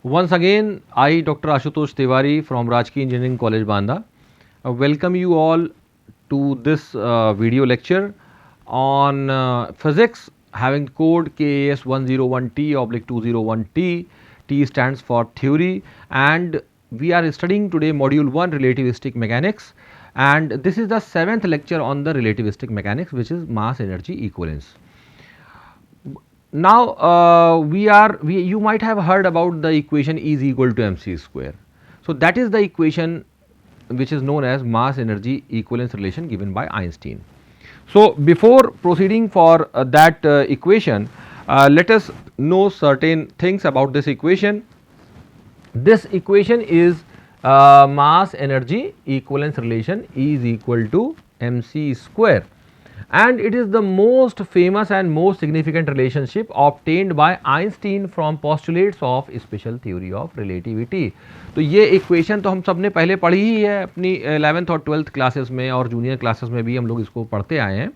Once again, I, Dr. Ashutosh Tiwari from Rajki Engineering College, Banda, welcome you all to this video lecture on physics having code KAS 101T/201T. T stands for theory, and we are studying today module 1 relativistic mechanics, and this is the 7th lecture on the relativistic mechanics, which is mass energy equivalence. Now you might have heard about the equation E is equal to mc square. So that is the equation which is known as mass energy equivalence relation given by Einstein. So before proceeding for that equation, let us know certain things about this equation. This equation is mass energy equivalence relation E is equal to mc square, and it is the most famous and most significant relationship obtained by Einstein from postulates of special theory of relativity. तो ये equation तो हम सब ने पहले पढ़ी ही है अपनी 11th और 12th क्लासेस में, और जूनियर क्लासेस में भी हम लोग इसको पढ़ते आए हैं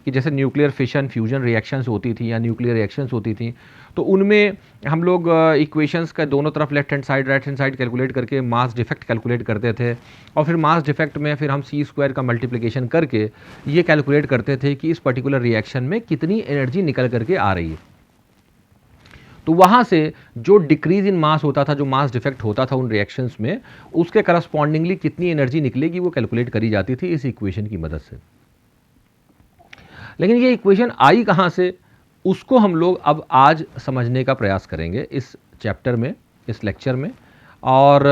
कि जैसे न्यूक्लियर फिशन फ्यूजन रिएक्शंस होती थी या न्यूक्लियर रिएक्शंस होती थी, तो उनमें हम लोग इक्वेशंस का दोनों तरफ left hand side right hand side calculate करके मास डिफेक्ट कैलकुलेट करते थे, और फिर मास डिफेक्ट में फिर हम सी स्क्वायर का मल्टीप्लिकेशन करके ये कैलकुलेट करते थे कि इस पर्टिकुलर रिएक्शन में कितनी एनर्जी निकल करके आ रही है। तो वहाँ से जो डिक्रीज इन मास होता था, जो मास डिफेक्ट होता था उन रिएक्शंस में, उसके करस्पॉन्डिंगली कितनी एनर्जी निकलेगी वो कैलकुलेट करी जाती थी इस इक्वेशन की मदद से। लेकिन ये इक्वेशन आई कहाँ से, उसको हम लोग अब आज समझने का प्रयास करेंगे इस चैप्टर में, इस लेक्चर में। और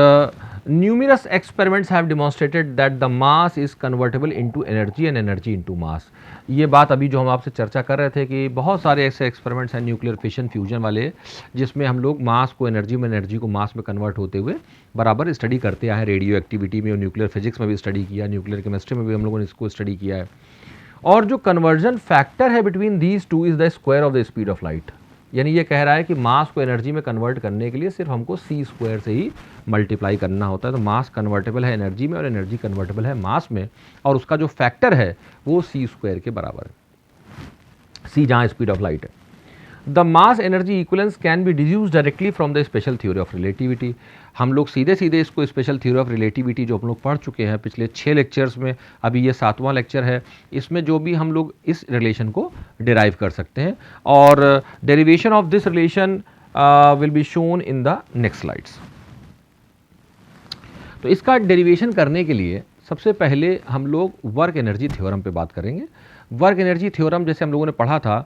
numerous experiments have demonstrated that the mass is convertible into energy and energy into mass. ये बात अभी जो हम आपसे चर्चा कर रहे थे कि बहुत सारे ऐसे एक्सपेरिमेंट्स हैं न्यूक्लियर फिशन फ्यूजन वाले, जिसमें हम लोग मास को एनर्जी में, एनर्जी को मास में कन्वर्ट होते हुए बराबर स्टडी करते आए हैं। रेडियो एक्टिविटी में और न्यूक्लियर फिजिक्स में भी स्टडी किया, न्यूक्लियर केमिस्ट्री में भी हम लोगों ने इसको स्टडी किया है। और जो कन्वर्जन फैक्टर है between these two is the square of the speed of light. यानी ये कह रहा है कि मास को एनर्जी में कन्वर्ट करने के लिए सिर्फ हमको सी स्क्वायर से ही मल्टीप्लाई करना होता है। तो मास कन्वर्टेबल है एनर्जी में और एनर्जी कन्वर्टेबल है मास में, और उसका जो फैक्टर है वो सी स्क्वायर के बराबर है, सी जहाँ स्पीड ऑफ लाइट है। The mass energy equivalence can be deduce directly from the special theory of relativity. हम लोग सीधे सीधे इसको स्पेशल थ्योरी ऑफ रिलेटिविटी जो हम लोग पढ़ चुके हैं पिछले 6 लेक्चर्स में, अभी ये 7वां लेक्चर है, इसमें जो भी हम लोग इस रिलेशन को डिराइव कर सकते हैं। और derivation of this relation will be shown in the next slides. तो इसका डेरिवेशन करने के लिए सबसे पहले हम लोग वर्क एनर्जी थ्योरम पे बात करेंगे। वर्क एनर्जी थ्योरम जैसे हम लोगों ने पढ़ा था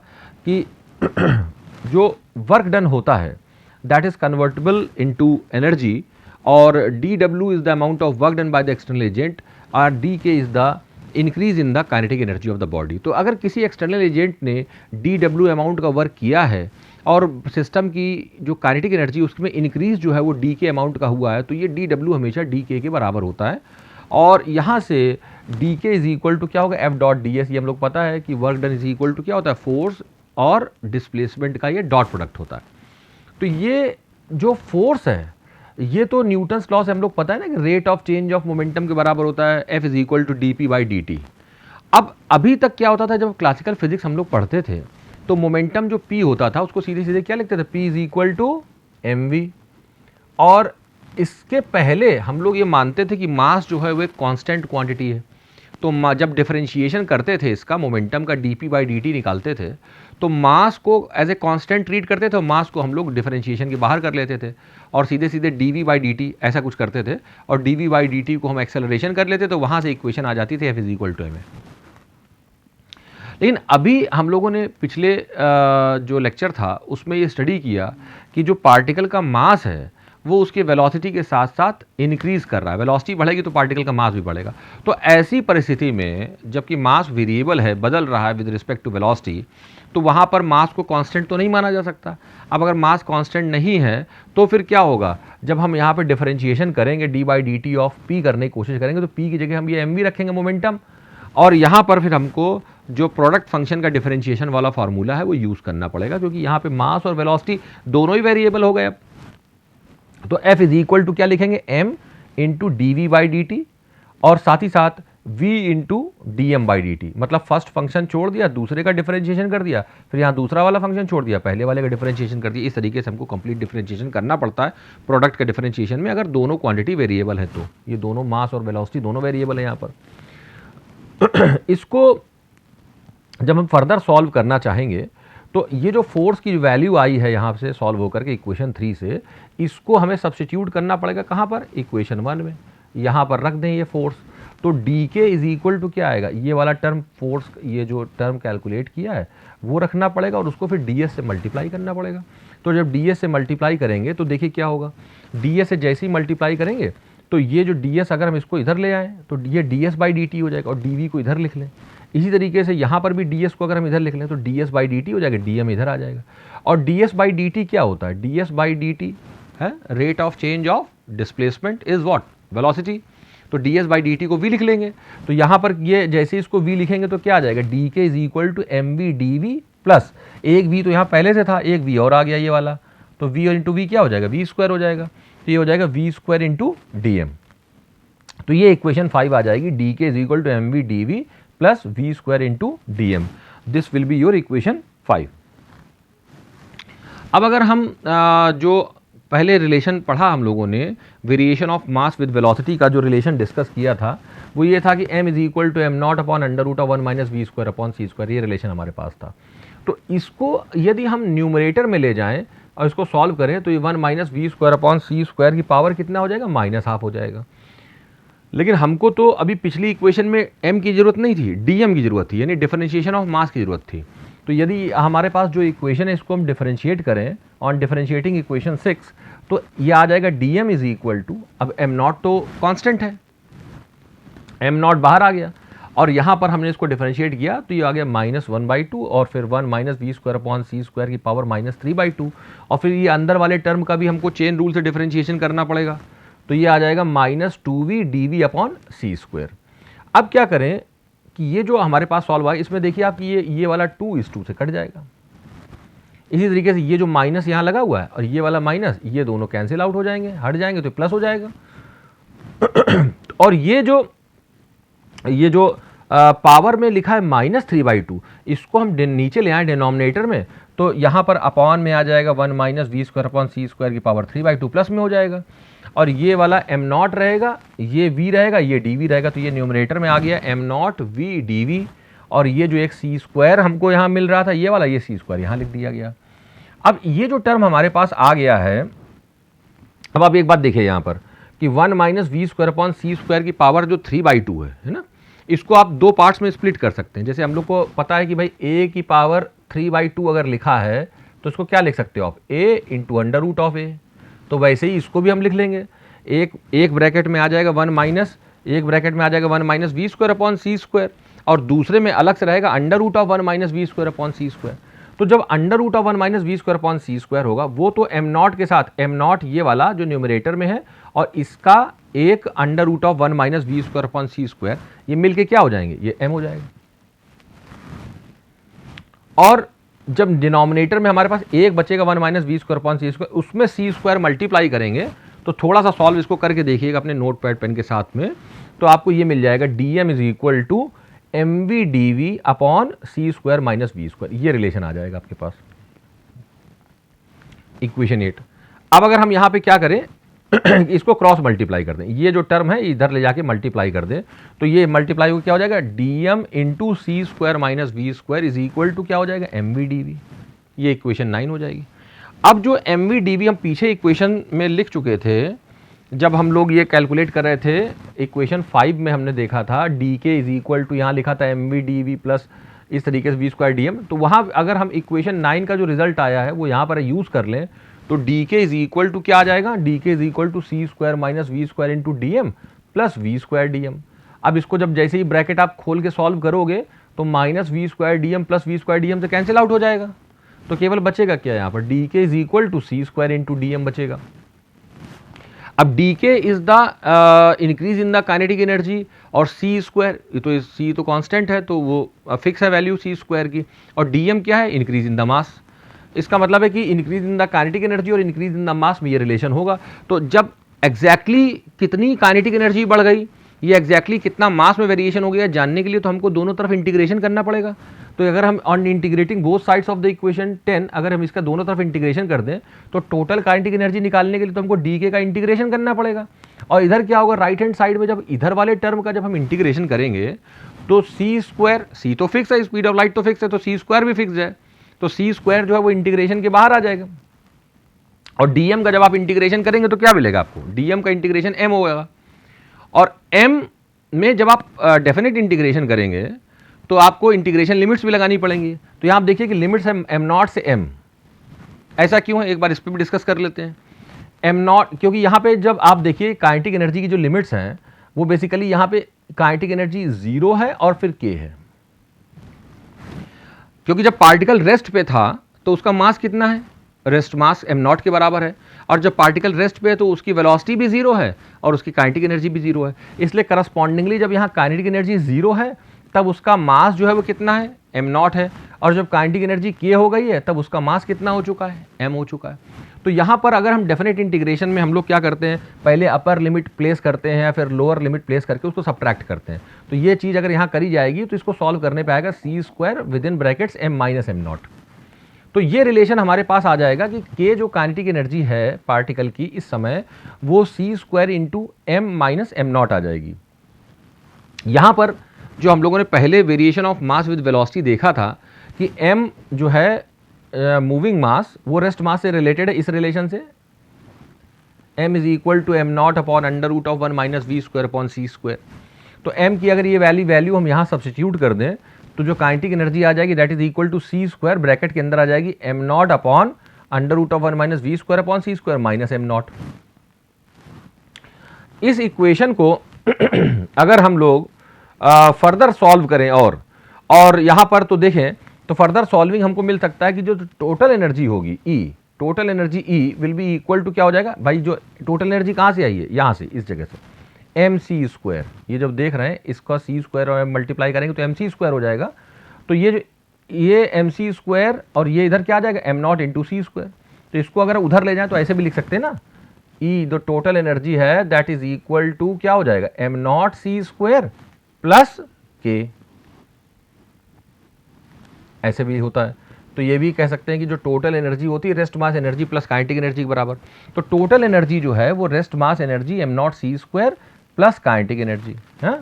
कि जो वर्क डन होता है that is convertible into energy, और dW is the amount of work done by the external agent, और dk is the increase in the kinetic energy of the body. तो अगर किसी एक्सटर्नल एजेंट ने dW amount का work किया है और सिस्टम की जो काइनेटिक एनर्जी उसमें इंक्रीज जो है वो dk अमाउंट का हुआ है, तो ये dW हमेशा dk के बराबर होता है। और यहाँ से dk इज इक्वल टू क्या होगा, F डॉट ds। ये हम लोग पता है कि work done is equal to क्या होता है, फोर्स और डिस्प्लेसमेंट का ये डॉट प्रोडक्ट होता है। तो ये जो फोर्स है ये तो न्यूटन्स लॉ से हम लोग पता है ना कि rate of change of momentum के बराबर होता है, F is equal to dp/dt। अब अभी तक क्या होता था, जब क्लासिकल फिजिक्स हम लोग पढ़ते थे तो मोमेंटम जो p होता था उसको सीधे सीधे क्या लिखते थे, p is equal to mv। और इसके पहले हम लोग ये मानते थे कि मास जो है वो एक कांस्टेंट क्वांटिटी है। तो जब डिफरेंशिएशन करते थे इसका, मोमेंटम का dp/dt निकालते थे, तो मास को एज ए कांस्टेंट ट्रीट करते थे, और मास को हम लोग डिफरेंशिएशन के बाहर कर लेते थे और सीधे सीधे dv/dt ऐसा कुछ करते थे, और dv/dt को हम एक्सेलरेशन कर लेते, तो वहाँ से इक्वेशन आ जाती थी F is equal to ma। लेकिन अभी हम लोगों ने पिछले जो लेक्चर था उसमें ये स्टडी किया कि जो पार्टिकल का मास है वो उसके वेलोसिटी के साथ साथ इंक्रीज कर रहा है। वेलोसिटी बढ़ेगी तो पार्टिकल का मास भी बढ़ेगा। तो ऐसी परिस्थिति में जबकि मास वेरिएबल है, बदल रहा है विद रिस्पेक्ट टू वेलोसिटी, तो वहाँ पर मास को कांस्टेंट तो नहीं माना जा सकता। अब अगर मास कांस्टेंट नहीं है तो फिर क्या होगा, जब हम यहाँ पर डिफरेंशिएशन करेंगे d/dt ऑफ p करने की कोशिश करेंगे, तो p की जगह हम ये mv रखेंगे मोमेंटम, और यहाँ पर फिर हमको जो प्रोडक्ट फंक्शन का डिफरेंशिएशन वाला फार्मूला है वो यूज़ करना पड़ेगा, क्योंकि यहाँ पे मास और वेलोसिटी दोनों ही वेरिएबल हो गए। अब तो F इज इक्वल टू क्या लिखेंगे, m इंटू dv/dt, और साथ ही साथ v into d m by d t, मतलब फर्स्ट फंक्शन छोड़ दिया, दूसरे का डिफरेंशिएशन कर दिया, फिर यहाँ दूसरा वाला फंक्शन छोड़ दिया, पहले वाले का डिफरेंशिएशन कर दिया। इस तरीके से हमको कंप्लीट डिफरेंशिएशन करना पड़ता है प्रोडक्ट का डिफरेंशिएशन में, अगर दोनों क्वांटिटी वेरिएबल है तो। ये दोनों मास और वेलोसिटी दोनों वेरिएबल है यहाँ पर। इसको जब हम फर्दर सॉल्व करना चाहेंगे तो ये जो फोर्स की वैल्यू आई है यहाँ से सॉल्व होकर के इक्वेशन 3 से, इसको हमें सब्स्टिट्यूट करना पड़ेगा कहाँ पर, इक्वेशन 1 में। यहाँ पर रख दें ये फोर्स, तो D k is equal to क्या आएगा, ये वाला टर्म फोर्स, ये जो टर्म कैलकुलेट किया है वो रखना पड़ेगा और उसको फिर डी एस से मल्टीप्लाई करना पड़ेगा। तो जब डी एस से मल्टीप्लाई करेंगे तो देखिए क्या होगा, डी एस से जैसे ही मल्टीप्लाई करेंगे तो ये जो डी एस अगर हम इसको इधर ले आएँ तो ये D s by d t हो जाएगा और डी वी को इधर लिख लें। इसी तरीके से यहाँ पर भी डी एस को अगर हम इधर लिख लें तो d s by d t हो जाएगा, डी एम इधर आ जाएगा। और d s by d t क्या होता है, d s by d t है rate of change of displacement is what, velocity. तो d s by d t को वी लिख लेंगे, तो यहाँ पर ये जैसे इसको वी लिखेंगे तो क्या आ जाएगा, d k is equal to m v d v plus एक वी तो यहाँ पहले से था, एक वी और आ गया ये वाला, तो वी और इंटू वी क्या हो जाएगा, वी स्क्वायर हो जाएगा। तो ये हो जाएगा v square into d m. तो ये इक्वेशन 5 आ जाएगी, d k is equal to m v d v plus v square into d m. This will be your equation 5। अब अगर हम जो पहले रिलेशन पढ़ा हम लोगों ने, variation of mass with velocity का जो रिलेशन डिस्कस किया था वो ये था कि m is equal to M not upon under root of 1 minus v square upon c square, ये रिलेशन हमारे पास था। तो इसको यदि हम न्यूमरेटर में ले जाएं और इसको सॉल्व करें तो ये 1 minus v square upon c square की पावर कितना हो जाएगा, -12 हो जाएगा। लेकिन हमको तो अभी पिछली इक्वेशन में m की जरूरत नहीं थी, dm की जरूरत थी, यानी डिफरेंशिएशन ऑफ मास की जरूरत थी। तो यदि हमारे पास जो इक्वेशन है इसको हम डिफरेंशिएट करें ऑन डिफरेंशिएटिंग इक्वेशन 6, तो ये आ जाएगा dm इज इक्वल टू, अब m नॉट तो कांस्टेंट है, m नॉट बाहर आ गया और यहाँ पर हमने इसको डिफरेंशिएट किया तो ये आ गया -1/2 और फिर 1 minus v square upon c square की पावर -3/2 और फिर ये अंदर वाले टर्म का भी हमको चेन रूल से डिफरेंशिएशन करना पड़ेगा, तो ये आ जाएगा -2v dv upon c square. अब क्या करें कि ये जो हमारे पास सॉल्व है इसमें देखिए आप ये वाला 2 इस 2 से कट जाएगा। इसी तरीके से ये जो माइनस यहाँ लगा हुआ है और ये वाला माइनस, ये दोनों कैंसिल आउट हो जाएंगे, हट जाएंगे तो प्लस हो जाएगा। और ये जो पावर में लिखा है -3/2, इसको हम नीचे ले आए डिनोमिनेटर में, तो यहाँ पर अपॉन में आ जाएगा 1 minus v square upon c square की पावर 3/2 प्लस में हो जाएगा। और ये वाला m नॉट रहेगा, ये v रहेगा, ये dv रहेगा, तो ये न्यूमरेटर में आ गया m नॉट v dv। और ये जो एक सी स्क्वायर हमको यहाँ मिल रहा था ये वाला, ये सी स्क्वायर यहाँ लिख दिया गया। अब ये जो टर्म हमारे पास आ गया है, अब आप एक बात देखिए यहाँ पर कि 1 minus v square upon c square की पावर जो 3/2 है ना, इसको आप दो पार्ट्स में स्प्लिट कर सकते हैं। जैसे हम लोग को पता है कि भाई a की पावर 3/2 अगर लिखा है तो इसको क्या लिख सकते हो आप, a into under root of a। तो वैसे ही इसको भी हम लिख लेंगे, एक ब्रैकेट में आ जाएगा 1 माइनस, एक ब्रैकेट में आ जाएगा 1 minus v square upon c square और दूसरे में अलग से रहेगा under root of 1 minus v square upon c square. तो जब under root of 1 minus v square upon c square होगा वो तो m नॉट के साथ, m नॉट ये वाला जो न्यूमरेटर में है और इसका एक under root of 1 minus v square upon c square, ये मिलके क्या हो जाएंगे, ये m हो जाएगा। और जब डिनोमिनेटर में हमारे पास एक बचेगा 1 minus v square upon c square, उसमें सी स्क्वायर मल्टीप्लाई करेंगे, तो थोड़ा सा सॉल्व इसको करके देखिएगा अपने नोट पैड पेन के साथ में, तो आपको ये मिल जाएगा dm is equal to m v d v upon c square minus v square, ये रिलेशन आ जाएगा आपके पास, इक्वेशन 8। अब अगर हम यहाँ पे क्या करें इसको क्रॉस मल्टीप्लाई कर दें, ये जो टर्म है इधर ले जाके मल्टीप्लाई कर दें, तो ये मल्टीप्लाई हो क्या हो जाएगा, dm into C square minus v square is equal to क्या हो जाएगा, एम वी डी वी। ये इक्वेशन 9 हो जाएगी। अब जो एम वी डी वी हम पीछे इक्वेशन में लिख चुके थे, जब हम लोग ये कैलकुलेट कर रहे थे इक्वेशन 5 में हमने देखा था D k is equal to, यहाँ लिखा था m v d v plus इस तरीके से वी स्क्वायर डी एम। तो वहाँ अगर हम इक्वेशन 9 का जो रिजल्ट आया है वो यहाँ पर यूज़ कर लें तो D k is equal to क्या आ जाएगा, d k is equal to c square minus v square into d m plus v square d m. अब इसको जब जैसे ही ब्रैकेट आप खोल के सॉल्व करोगे तो minus v square d m plus v square d m से कैंसिल आउट हो जाएगा, तो केवल बचेगा क्या यहाँ पर, d k is equal to c square into d m बचेगा। अब d k is the increase in the kinetic energy और सी स्क्वायर, तो सी तो कांस्टेंट है तो वो फिक्स है वैल्यू सी स्क्वायर की, और डी एम क्या है, इंक्रीज इन द मास। इसका मतलब है कि increase in the kinetic energy और इंक्रीज इन द मास में ये रिलेशन होगा। तो जब एग्जैक्टली कितनी काइनेटिक एनर्जी बढ़ गई ये एग्जैक्टली कितना मास में वेरिएशन हो गया जानने के लिए तो हमको दोनों तरफ इंटीग्रेशन करना पड़ेगा। तो अगर हम on integrating both sides of the equation 10 अगर हम इसका दोनों तरफ इंटीग्रेशन कर दें तो टोटल काइनेटिक एनर्जी निकालने के लिए तो हमको डी का इंटीग्रेशन करना पड़ेगा। और इधर क्या होगा, राइट हैंड साइड में जब इधर वाले टर्म का जब हम इंटीग्रेशन करेंगे तो सी स्क्वायर, सी तो फिक्स है, स्पीड ऑफ लाइट तो फिक्स है, तो सी स्क्वायर भी फिक्स है, तो सी स्क्वायर जो है वो इंटीग्रेशन के बाहर आ जाएगा। और डीएम का जब आप इंटीग्रेशन करेंगे तो क्या मिलेगा आपको, डीएम का इंटीग्रेशन एम होगा। और एम में जब आप डेफिनेट इंटीग्रेशन करेंगे तो आपको इंटीग्रेशन लिमिट्स भी लगानी पड़ेंगी। तो यहाँ आप देखिए कि लिमिट्स है एम नॉट से एम। ऐसा क्यों है, एक बार इस पर भी डिस्कस कर लेते हैं। एम नॉट, क्योंकि यहाँ पे जब आप देखिए काइनेटिक एनर्जी की जो लिमिट्स हैं वो बेसिकली यहाँ पे काइनेटिक एनर्जी 0 है और फिर k है। क्योंकि जब पार्टिकल रेस्ट पे था तो उसका मास कितना है, रेस्ट मास एम नॉट के बराबर है, और जब पार्टिकल रेस्ट पे है तो उसकी वेलोसिटी भी 0 है और उसकी काइनेटिक एनर्जी भी 0 है। इसलिए करस्पॉन्डिंगली जब यहाँ काइनेटिक एनर्जी 0 है तब उसका मास जो है वो कितना है, एम नॉट है, और जब काइनेटिक एनर्जी k हो गई है तब उसका मास कितना हो चुका है, m हो चुका है। तो यहाँ पर अगर हम डेफिनेट इंटीग्रेशन में हम लोग क्या करते हैं, पहले अपर लिमिट प्लेस करते हैं फिर लोअर लिमिट प्लेस करके उसको सब्ट्रैक्ट करते हैं। तो ये चीज़ अगर यहाँ करी जाएगी तो इसको सॉल्व करने पे आएगा c square within brackets m minus M not. तो ये रिलेशन हमारे पास आ जाएगा कि k जो काइनेटिक एनर्जी है पार्टिकल की इस समय वो c square into m minus M not आ जाएगी। यहाँ पर जो हम लोगों ने पहले variation of mass with velocity देखा था कि m जो है मूविंग मास वो रेस्ट मास से रिलेटेड है इस रिलेशन से, m is equal to M not upon under root of 1 minus v square upon c square. तो m की अगर ये वैल्यू हम यहाँ सब्स्टिट्यूट कर दें तो जो काइनेटिक एनर्जी आ जाएगी that is equal to c square, bracket के अंदर आ जाएगी m not upon under root of 1 minus v square upon c square minus M not. इस इक्वेशन को अगर हम लोग फर्दर सॉल्व करें और यहाँ पर तो देखें तो फर्दर सॉल्विंग हमको मिल सकता है कि जो टोटल एनर्जी होगी E, total energy E will be equal to क्या हो जाएगा भाई, जो टोटल एनर्जी कहाँ से आई है, यहाँ से, इस जगह से एम सी स्क्वायर। ये जब देख रहे हैं इसका सी स्क्वायर और मल्टीप्लाई करेंगे तो एम सी स्क्वायर हो जाएगा। तो ये एम सी स्क्वायर और ये इधर क्या आ जाएगा, m not into C square. तो इसको अगर उधर ले जाए तो ऐसे भी लिख सकते हैं ना, E जो टोटल एनर्जी है दैट इज इक्वल टू क्या हो जाएगा, m not c square plus k, ऐसे भी होता है। तो ये भी कह सकते हैं कि जो टोटल एनर्जी होती है rest mass energy plus kinetic energy के बराबर। तो टोटल एनर्जी जो है वो rest mass energy m not c square plus kinetic energy है।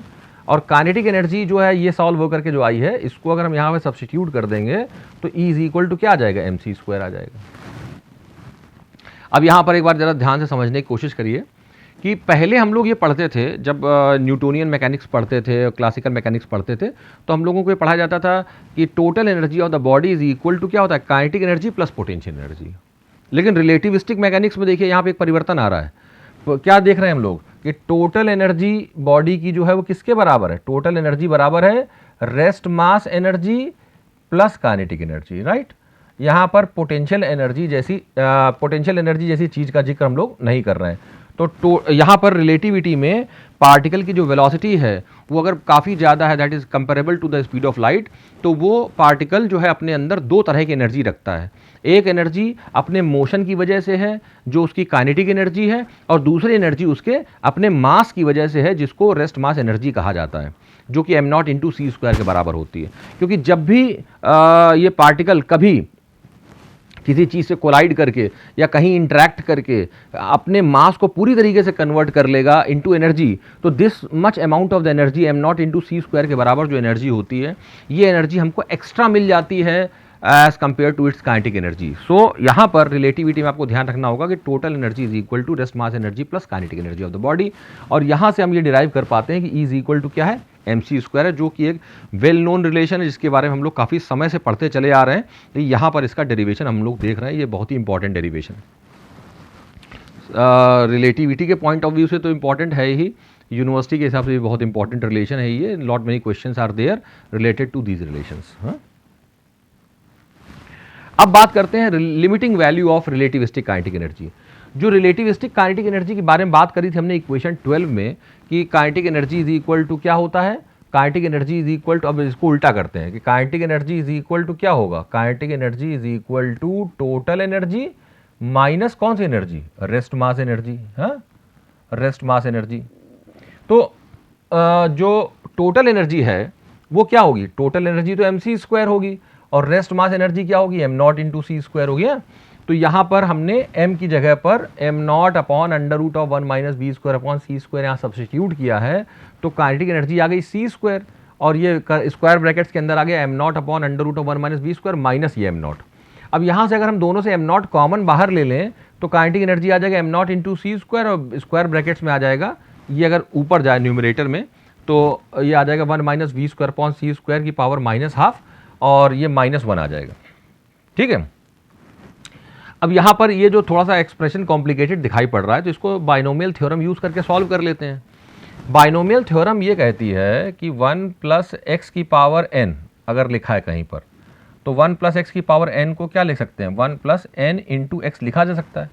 और काइनेटिक एनर्जी जो है ये सॉल्व होकर के जो आई है इसको अगर हम यहाँ पे सब्स्टिट्यूट कर देंगे तो E इज इक्वल टू क्या आ जाएगा, एम सी स्क्वायर आ जाएगा। अब यहाँ पर एक बार ज़रा ध्यान से समझने की कोशिश करिए कि पहले हम लोग ये पढ़ते थे जब न्यूटोनियन मैकेनिक्स पढ़ते थे, क्लासिकल मैकेनिक्स पढ़ते थे, तो हम लोगों को ये पढ़ाया जाता था कि total energy of the body is equal to क्या होता है, kinetic energy plus potential energy. लेकिन रिलेटिविस्टिक मैकेनिक्स में देखिए यहाँ पे एक परिवर्तन आ रहा है। तो क्या देख रहे हैं हम लोग कि टोटल एनर्जी बॉडी की जो है वो किसके बराबर है, टोटल एनर्जी बराबर है rest mass energy plus kinetic energy, right. यहाँ पर पोटेंशियल एनर्जी जैसी चीज़ का जिक्र हम लोग नहीं कर रहे हैं। तो यहाँ पर रिलेटिविटी में पार्टिकल की जो वेलोसिटी है वो अगर काफ़ी ज़्यादा है that is comparable to the speed of light, तो वो पार्टिकल जो है अपने अंदर दो तरह की एनर्जी रखता है। एक एनर्जी अपने मोशन की वजह से है जो उसकी काइनेटिक एनर्जी है, और दूसरी एनर्जी उसके अपने मास की वजह से है जिसको रेस्ट मास एनर्जी कहा जाता है, जो कि m not into C square के बराबर होती है। क्योंकि जब भी ये पार्टिकल कभी किसी चीज़ से कोलाइड करके या कहीं इंटरैक्ट करके अपने मास को पूरी तरीके से कन्वर्ट कर लेगा इनटू एनर्जी, तो this much amount of the energy m not into C square के बराबर जो एनर्जी होती है, ये एनर्जी हमको एक्स्ट्रा मिल जाती है as compare to its kinetic energy. So यहाँ पर रिलेटिविटी में आपको ध्यान रखना होगा कि total energy is equal to rest mass energy plus kinetic energy of the body. और यहाँ से हम ये डिराइव कर पाते हैं कि E इज इक्वल टू क्या है, एम सी स्क्वायर है, जो कि एक वेल नोन रिलेशन है जिसके बारे में हम लोग काफ़ी समय से पढ़ते चले आ रहे हैं। तो यहाँ पर इसका डेरिवेशन हम लोग देख रहे हैं, ये बहुत ही इंपॉर्टेंट डेरिवेशन रिलेटिविटी के पॉइंट ऑफ व्यू से तो इंपॉर्टेंट है ही, यूनिवर्सिटी के हिसाब से भी बहुत इंपॉर्टेंट रिलेशन है ये। Lot many questions are there related to these relations. अब बात करते हैं limiting value of relativistic kinetic energy. जो रिलेटिविस्टिक काइनेटिक एनर्जी के बारे में बात करी थी हमने इक्वेशन 12 में कि kinetic energy is equal to क्या होता है, kinetic energy is equal to, अब इसको उल्टा करते हैं कि kinetic energy is equal to क्या होगा, kinetic energy is equal to total energy minus कौन सी एनर्जी, रेस्ट मास एनर्जी। हाँ, रेस्ट मास एनर्जी। तो जो टोटल एनर्जी है वो क्या होगी, टोटल एनर्जी तो mc स्क्वायर होगी और रेस्ट मास एनर्जी क्या होगी, m not into C square होगी। तो यहाँ पर हमने m की जगह पर m not upon under root of 1 minus b square upon c square यहाँ सब्स्टिट्यूट किया है, तो काइनेटिक एनर्जी आ गई सी स्क्वायर और ये स्क्वायर ब्रैकेट्स के अंदर आ गया m not upon under root of 1 minus b square minus ये m नॉट। अब यहाँ से अगर हम दोनों से m नॉट कॉमन बाहर ले लें तो काइनेटिक एनर्जी आ जाएगा m not into C square और स्क्वायर ब्रैकेट्स में आ जाएगा, ये अगर ऊपर जाए न्यूमरेटर में तो ये आ जाएगा 1 minus v square upon c square की पावर -½ और ये -1 आ जाएगा। ठीक है, अब यहाँ पर ये जो थोड़ा सा एक्सप्रेशन कॉम्प्लिकेटेड दिखाई पड़ रहा है तो इसको बाइनोमियल थ्योरम यूज़ करके सॉल्व कर लेते हैं। बाइनोमियल थ्योरम ये कहती है कि 1 प्लस एक्स की पावर n अगर लिखा है कहीं पर तो 1 प्लस एक्स की पावर n को क्या लिख सकते हैं, 1 प्लस n इंटू एक्स लिखा जा सकता है।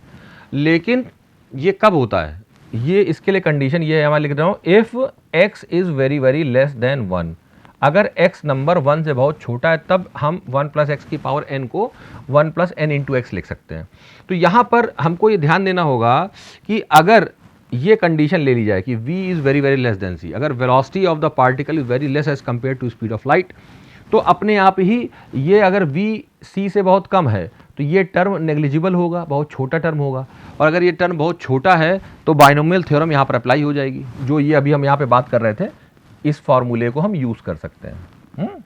लेकिन ये कब होता है, ये इसके लिए कंडीशन ये है, मैं लिख रहा हूँ if x is very very less then 1, अगर x नंबर 1 से बहुत छोटा है तब हम 1 प्लस एक्स की पावर n को 1 प्लस n इंटू एक्स लिख सकते हैं। तो यहाँ पर हमको ये ध्यान देना होगा कि अगर ये कंडीशन ले ली जाए कि v is very very less than c, अगर velocity of the particle is very less as compare to speed of light, तो अपने आप ही ये अगर v c से बहुत कम है तो ये टर्म नेग्लिजिबल होगा, बहुत छोटा टर्म होगा, और अगर ये टर्म बहुत छोटा है तो बाइनोमियल थ्योरम यहाँ पर अप्लाई हो जाएगी, जो ये अभी हम यहाँ पे बात कर रहे थे, इस फॉर्मूले को हम यूज़ कर सकते हैं।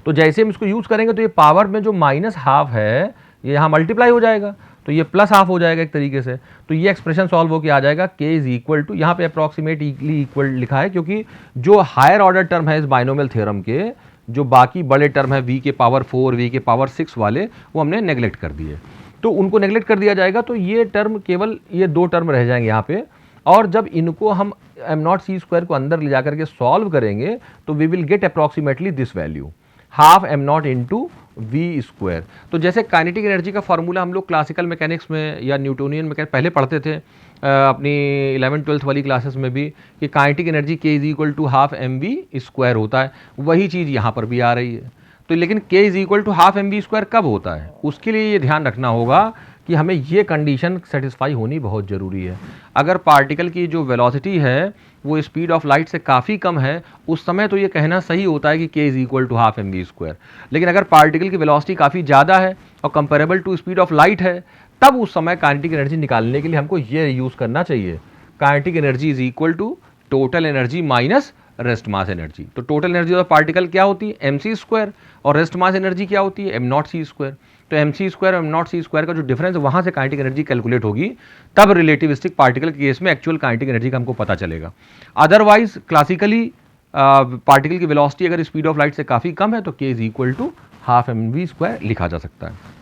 तो जैसे हम इसको यूज़ करेंगे तो ये पावर में जो -½ है ये यहाँ मल्टीप्लाई हो जाएगा, तो ये +½ हो जाएगा एक तरीके से। तो ये एक्सप्रेशन सॉल्व होकर आ जाएगा k इज इक्वल टू, यहाँ पे अप्रॉक्सीमेटली इक्वल लिखा है क्योंकि जो हायर ऑर्डर टर्म है इस बाइनोमियल थ्योरम के, जो बाकी बड़े टर्म है v के पावर 4 v के पावर 6 वाले, वो हमने नेगलेक्ट कर दिए, तो उनको नेगलेक्ट कर दिया जाएगा। तो ये टर्म केवल ये 2 टर्म रह जाएंगे यहाँ पे, और जब इनको हम m नॉट सी स्क्वायर को अंदर ले जा करके सॉल्व करेंगे तो we will get approximately this value, half m not into v square. तो जैसे काइनेटिक एनर्जी का फॉर्मूला हम लोग क्लासिकल मैकेनिक्स में या न्यूटोनियन मैकेनिक्स पहले पढ़ते थे अपनी 11th-12th वाली क्लासेस में भी, कि kinetic energy k is equal to half mv square होता है, वही चीज़ यहाँ पर भी आ रही है। तो लेकिन k is equal to half mv square कब होता है, उसके लिए ये ध्यान रखना होगा कि हमें ये कंडीशन सेटिस्फाई होनी बहुत ज़रूरी है। अगर पार्टिकल की जो वेलोसिटी है वो स्पीड ऑफ लाइट से काफ़ी कम है, उस समय तो ये कहना सही होता है कि k is equal to half mv square. लेकिन अगर पार्टिकल की वेलोसिटी काफ़ी ज़्यादा है और comparable to speed of light है, तब उस समय काइनेटिक एनर्जी निकालने के लिए हमको ये यूज़ करना चाहिए, kinetic energy is equal to total energy minus rest mass energy. तो टोटल एनर्जी ऑफ पार्टिकल क्या होती है, mc स्क्वायर, और रेस्ट मास एनर्जी क्या होती है, m नॉट सी स्क्वायर। तो mc स्क्वायर और m नॉट सी स्क्वायर का जो डिफरेंस है वहाँ से काइनेटिक एनर्जी कैलकुलेट होगी, तब रिलेटिविस्टिक पार्टिकल के केस में एक्चुअल काइनेटिक एनर्जी का हमको पता चलेगा। अदरवाइज क्लासिकली पार्टिकल की वेलोसिटी अगर स्पीड ऑफ लाइट से काफ़ी कम है तो k is equal to half mv square लिखा जा सकता है।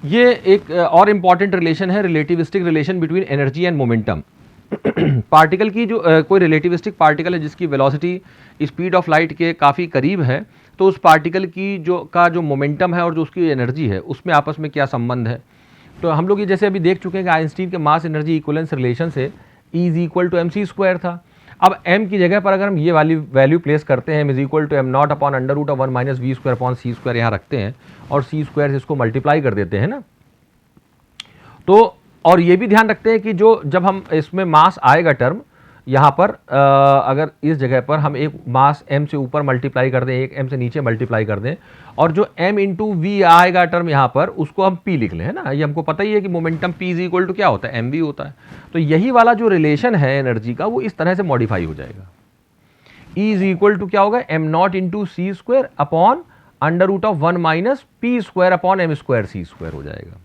ये एक और इम्पॉर्टेंट रिलेशन है, relativistic relation between energy and momentum. Particle की जो कोई रिलेटिविस्टिक पार्टिकल है जिसकी वेलोसिटी स्पीड ऑफ लाइट के काफ़ी करीब है, तो उस पार्टिकल की जो मोमेंटम है और जो उसकी एनर्जी है उसमें आपस में क्या संबंध है। तो हम लोग ये जैसे अभी देख चुके हैं कि आइंस्टीन के मास एनर्जी इक्वलेंस रिलेशन से E is equal to mc square था। अब m की जगह पर अगर हम ये वाली वैल्यू प्लेस करते हैं, m is equal to m not upon under root of 1 minus v square upon c square यहाँ रखते हैं और सी स्क्वायर से इसको मल्टीप्लाई कर देते हैं ना, तो और ये भी ध्यान रखते हैं कि जो जब हम इसमें मास आएगा टर्म यहाँ पर अगर इस जगह पर हम एक मास m से ऊपर मल्टीप्लाई कर दें, एक m से नीचे मल्टीप्लाई कर दें, और जो m इंटू वी आएगा टर्म यहाँ पर उसको हम p लिख लें, है ना। ये हमको पता ही है कि momentum p is equal to क्या होता है, mv होता है। तो यही वाला जो रिलेशन है एनर्जी का वो इस तरह से मॉडिफाई हो जाएगा। E इज इक्वल टू क्या होगा, m not into C square upon under root of 1 minus P square upon m square C square हो जाएगा।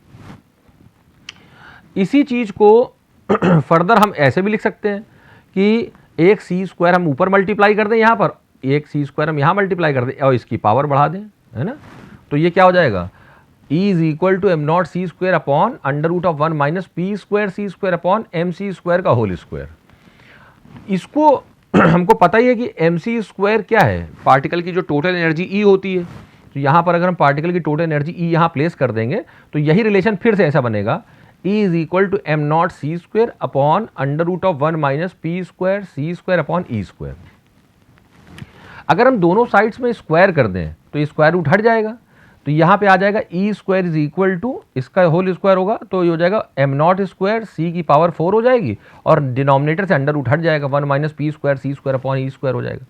इसी चीज़ को फर्दर हम ऐसे भी लिख सकते हैं कि एक सी स्क्वायर हम ऊपर मल्टीप्लाई कर दें, यहाँ पर एक सी स्क्वायर हम यहाँ मल्टीप्लाई कर दें और इसकी पावर बढ़ा दें, है ना। तो ये क्या हो जाएगा, E is equal to m not c square upon under root of 1 minus P square C square upon m c square का होल स्क्वायर। इसको हमको पता ही है कि mc स्क्वायर क्या है, पार्टिकल की जो टोटल एनर्जी E होती है। तो यहाँ पर अगर हम पार्टिकल की टोटल एनर्जी E यहाँ प्लेस कर देंगे तो यही रिलेशन फिर से ऐसा बनेगा, E is equal to m not c square upon under root of 1 minus P square C square upon E square. अगर हम दोनों साइड्स में स्क्वायर कर दें तो ये स्क्वायर रूट हट जाएगा, तो यहाँ पे आ जाएगा ई स्क्वायर इज इक्वल टू, इसका होल स्क्वायर होगा तो ये हो जाएगा एम नॉट स्क्वायर सी की पावर 4 हो जाएगी, और डिनोमिनेटर से अंडर रूट हट जाएगा, 1 माइनस पी स्क्वायर सी स्क्वायर अपॉन ई स्क्वायर हो जाएगा।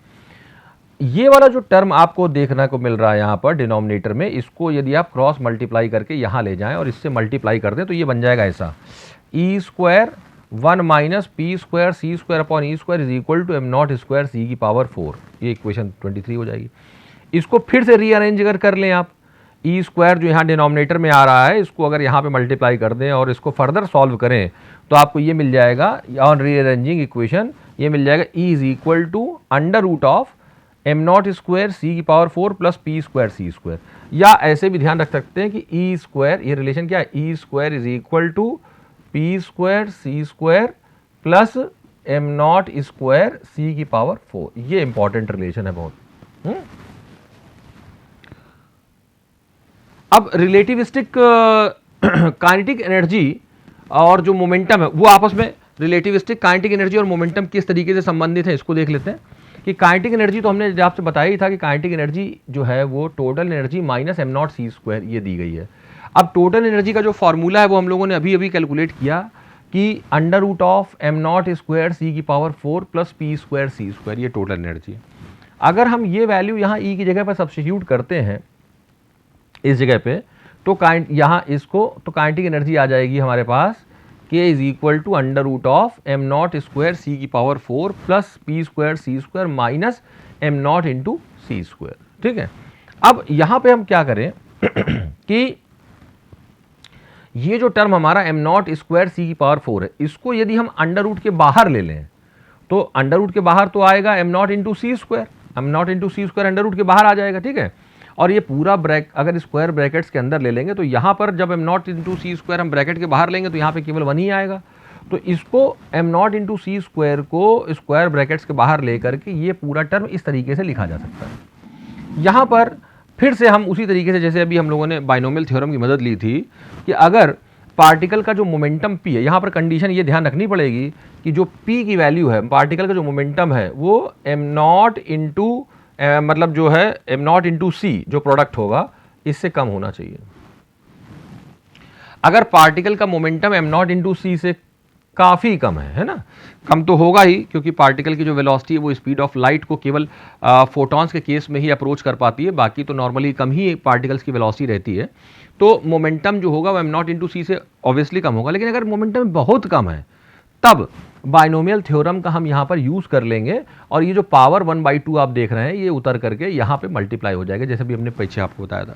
ये वाला जो टर्म आपको देखने को मिल रहा है यहाँ पर डिनोमिनेटर में, इसको यदि आप क्रॉस मल्टीप्लाई करके यहाँ ले जाएं और इससे मल्टीप्लाई कर दें तो ये बन जाएगा ऐसा, E square 1 minus P square C square upon E square is equal to M naught square C की पावर 4। ये इक्वेशन 23 हो जाएगी। इसको फिर से रीअरेंज अगर कर लें आप, ई स्क्वायर जो यहाँ डिनोमिनेटर में आ रहा है इसको अगर यहाँ पे मल्टीप्लाई कर दें और इसको फर्दर सॉल्व करें तो आपको ये मिल जाएगा, ऑन रीअरेंजिंग इक्वेशन ये मिल जाएगा, E is equal to under root of M naught square C की पावर 4 प्लस पी स्क्वायर सी स्क्वायर। या ऐसे भी ध्यान रख सकते हैं कि ई स्क्वायर, ये रिलेशन क्या है, E square is equal to P square C square plus M naught square C की पावर 4। ये इंपॉर्टेंट रिलेशन है बहुत। अब रिलेटिविस्टिक काइनेटिक एनर्जी और जो मोमेंटम है वो आपस में, रिलेटिविस्टिक काइनेटिक एनर्जी और मोमेंटम किस तरीके से संबंधित है इसको देख लेते हैं। कि काइनेटिक एनर्जी तो हमने आपसे बताया ही था कि काइनेटिक एनर्जी जो है वो total energy minus am not c square ये दी गई है। अब टोटल एनर्जी का जो फॉर्मूला है वो हम लोगों ने अभी अभी कैलकुलेट किया कि under root of M naught square C की पावर 4 प्लस पी स्क्वायर सी स्क्वायर, ये टोटल एनर्जी है। अगर हम ये वैल्यू यहाँ ई की जगह पर सब्स्टिट्यूट करते हैं इस जगह पे, तो यहाँ इसको तो काइनेटिक एनर्जी आ जाएगी हमारे पास k is equal to under root of M naught square C की power 4 plus P square C square minus am not into C square. ठीक है, अब यहाँ पे हम क्या करें कि ये जो टर्म हमारा एम नॉट स्क्वायर सी की पावर 4 है, इसको यदि हम अंडर रूट के बाहर ले लें तो अंडर रूट के बाहर तो आएगा m not into C square, m not into C square under root के बाहर आ जाएगा। ठीक है, और ये पूरा अगर स्क्वायर ब्रैकेट्स के अंदर ले लेंगे तो यहाँ पर जब m not into C square हम ब्रैकेट के बाहर लेंगे तो यहाँ पे केवल 1 ही आएगा। तो इसको m not into C square को स्क्वायर ब्रैकेट्स के बाहर लेकर के ये पूरा टर्म इस तरीके से लिखा जा सकता है। यहाँ पर फिर से हम उसी तरीके से जैसे अभी हम लोगों ने बाइनोमियल थ्योरम की मदद ली थी कि अगर पार्टिकल का जो मोमेंटम p है, यहाँ पर कंडीशन ये ध्यान रखनी पड़ेगी कि जो p की वैल्यू है, पार्टिकल का जो मोमेंटम है वो एम नॉट इंटू मतलब जो है एम नॉट इंटू सी जो प्रोडक्ट होगा इससे कम होना चाहिए। अगर पार्टिकल का मोमेंटम एम नॉट इंटू सी से काफ़ी कम है ना, कम तो होगा ही क्योंकि पार्टिकल की जो वेलोसिटी है वो स्पीड ऑफ लाइट को केवल फोटॉन्स के केस में ही अप्रोच कर पाती है, बाकी तो नॉर्मली कम ही पार्टिकल्स की वेलोसिटी रहती है। तो मोमेंटम जो होगा वो एम नॉट इंटू सी से ऑब्वियसली कम होगा। लेकिन अगर मोमेंटम बहुत कम है तब बाइनोमियल थ्योरम का हम यहाँ पर यूज़ कर लेंगे और ये जो पावर 1/2 आप देख रहे हैं ये उतर करके यहाँ पे मल्टीप्लाई हो जाएगा, जैसे भी हमने पीछे आपको बताया था।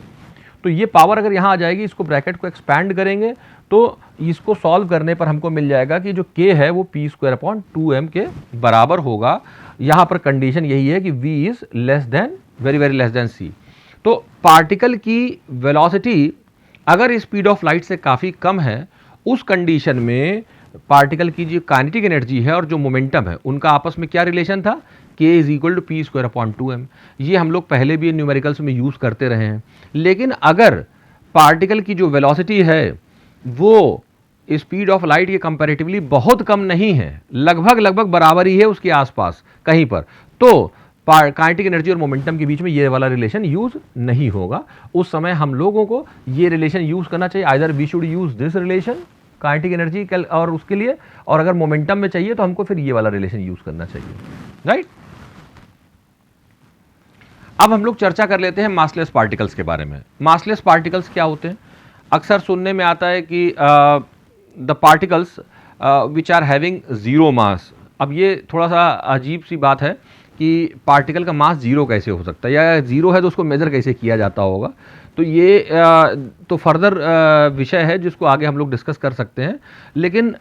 तो ये पावर अगर यहाँ आ जाएगी, इसको ब्रैकेट को एक्सपैंड करेंगे तो इसको सॉल्व करने पर हमको मिल जाएगा कि जो k है वो पी स्क्वायर अपॉन 2m के बराबर होगा। यहाँ पर कंडीशन यही है कि v is less than, very very less than c। तो पार्टिकल की वेलोसिटी अगर स्पीड ऑफ लाइट से काफ़ी कम है, उस कंडीशन में पार्टिकल की जो काइनेटिक एनर्जी है और जो मोमेंटम है उनका आपस में क्या रिलेशन था, k is equal to P square upon 2m। ये हम लोग पहले भी न्यूमेरिकल्स में यूज़ करते रहे हैं। लेकिन अगर पार्टिकल की जो वेलोसिटी है वो स्पीड ऑफ लाइट के कंपैरेटिवली बहुत कम नहीं है, लगभग बराबर ही है उसके आसपास कहीं पर, तो काइनेटिक एनर्जी और मोमेंटम के बीच में ये वाला रिलेशन यूज़ नहीं होगा। उस समय हम लोगों को ये रिलेशन यूज़ करना चाहिए, either we should use this relation kinetic energy और उसके लिए, और अगर मोमेंटम में चाहिए तो हमको फिर ये वाला रिलेशन यूज करना चाहिए, राइट। अब हम लोग चर्चा कर लेते हैं मासलेस पार्टिकल्स के बारे में। मासलेस पार्टिकल्स क्या होते हैं? अक्सर सुनने में आता है कि the particles which are having zero mass. अब ये थोड़ा सा अजीब सी बात है कि पार्टिकल का मास जीरो कैसे हो सकता है, या जीरो है तो उसको मेजर कैसे किया जाता होगा। तो ये तो फर्दर विषय है जिसको आगे हम लोग डिस्कस कर सकते हैं। लेकिन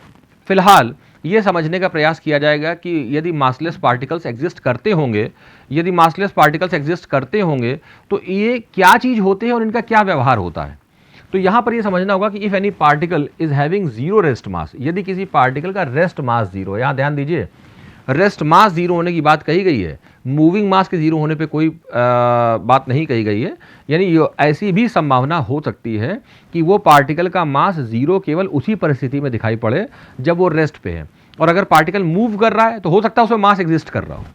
फिलहाल ये समझने का प्रयास किया जाएगा कि यदि मासलेस पार्टिकल्स एग्जिस्ट करते होंगे, तो ये क्या चीज़ होते हैं और इनका क्या व्यवहार होता है। तो यहाँ पर ये समझना होगा कि if any particle is having zero rest mass, यदि किसी पार्टिकल का रेस्ट मास जीरो, यहाँ ध्यान दीजिए रेस्ट मास जीरो होने की बात कही गई है, मूविंग मास के जीरो होने पे कोई बात नहीं कही गई है। यानी ऐसी भी संभावना हो सकती है कि वो पार्टिकल का मास जीरो केवल उसी परिस्थिति में दिखाई पड़े जब वो रेस्ट पे है, और अगर पार्टिकल मूव कर रहा है तो हो सकता है उसमें मास एग्जिस्ट कर रहा हो।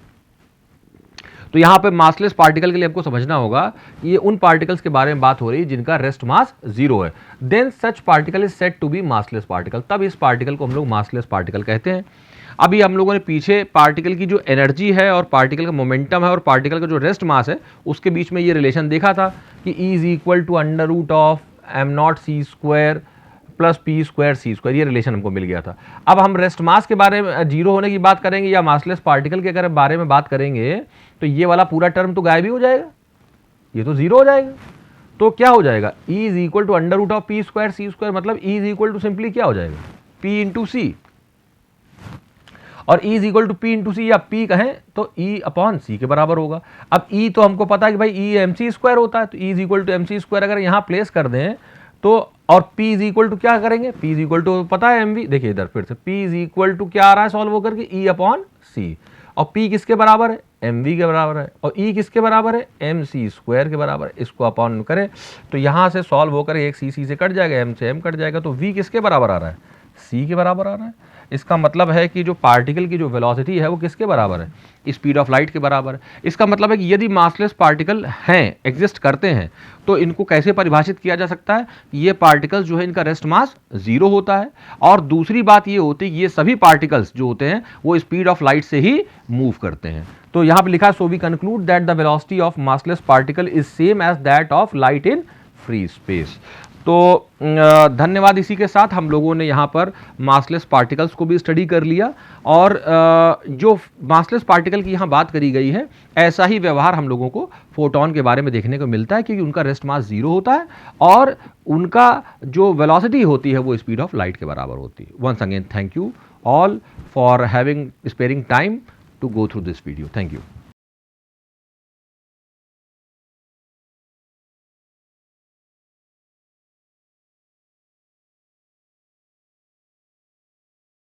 तो यहाँ पे मासलेस पार्टिकल के लिए हमको समझना होगा कि ये उन पार्टिकल्स के बारे में बात हो रही है जिनका रेस्ट मास 0 है। Then such particle is said to be massless particle, तब इस पार्टिकल को हम लोग मासलेस पार्टिकल कहते हैं। अभी हम लोगों ने पीछे पार्टिकल की जो एनर्जी है और पार्टिकल का मोमेंटम है और पार्टिकल का जो रेस्ट मास है उसके बीच में ये रिलेशन देखा था कि E is equal to under root of m0c² plus p²c², ये रिलेशन हमको मिल गया था। अब हम रेस्ट मास के बारे में 0 होने की बात करेंगे या मासलेस पार्टिकल के अगर बारे में बात करेंगे तो ये वाला पूरा टर्म तो गायब ही हो जाएगा, ये तो 0 हो जाएगा। तो क्या हो जाएगा, E is equal to under root of p²c², मतलब E is equal to simply क्या हो जाएगा, p इंटू सी, और E is equal to P into C, या P कहें तो E अपॉन सी के बराबर होगा। अब E तो हमको पता है कि भाई E mc² होता है, तो E is equal to mc² अगर यहाँ प्लेस कर दें तो, और P इज इक्वल टू क्या करेंगे, P इज इक्वल टू पता है mv, देखिए इधर फिर से P इज इक्वल टू क्या आ रहा है सॉल्व होकर के E अपॉन सी, और P किसके बराबर है, mv के बराबर है, और E किसके बराबर है, mc² के बराबर है। इसको अपॉन करें तो यहाँ से सॉल्व होकर एक सी से कट जाएगा, m से m कट जाएगा, तो v किसके बराबर आ रहा है, c के बराबर आ रहा है। इसका मतलब है कि जो पार्टिकल की जो वेलोसिटी है वो किसके बराबर है, स्पीड ऑफ लाइट के बराबर है। इसका मतलब है कि यदि मासलेस पार्टिकल हैं, एग्जिस्ट करते हैं, तो इनको कैसे परिभाषित किया जा सकता है, ये पार्टिकल्स जो है इनका रेस्ट मास 0 होता है, और दूसरी बात ये होती है कि ये सभी पार्टिकल्स जो होते हैं वो स्पीड ऑफ लाइट से ही मूव करते हैं। तो यहाँ पे लिखा है, so we conclude that the velocity of massless particle is same as that of light in free space. तो धन्यवाद। इसी के साथ हम लोगों ने यहाँ पर मासलेस पार्टिकल्स को भी स्टडी कर लिया, और जो मासलेस पार्टिकल की यहाँ बात करी गई है, ऐसा ही व्यवहार हम लोगों को फोटोन के बारे में देखने को मिलता है, क्योंकि उनका रेस्ट मास 0 होता है और उनका जो वेलोसिटी होती है वो स्पीड ऑफ लाइट के बराबर होती है। Once again thank you all for having sparing time to go through this video. Thank you.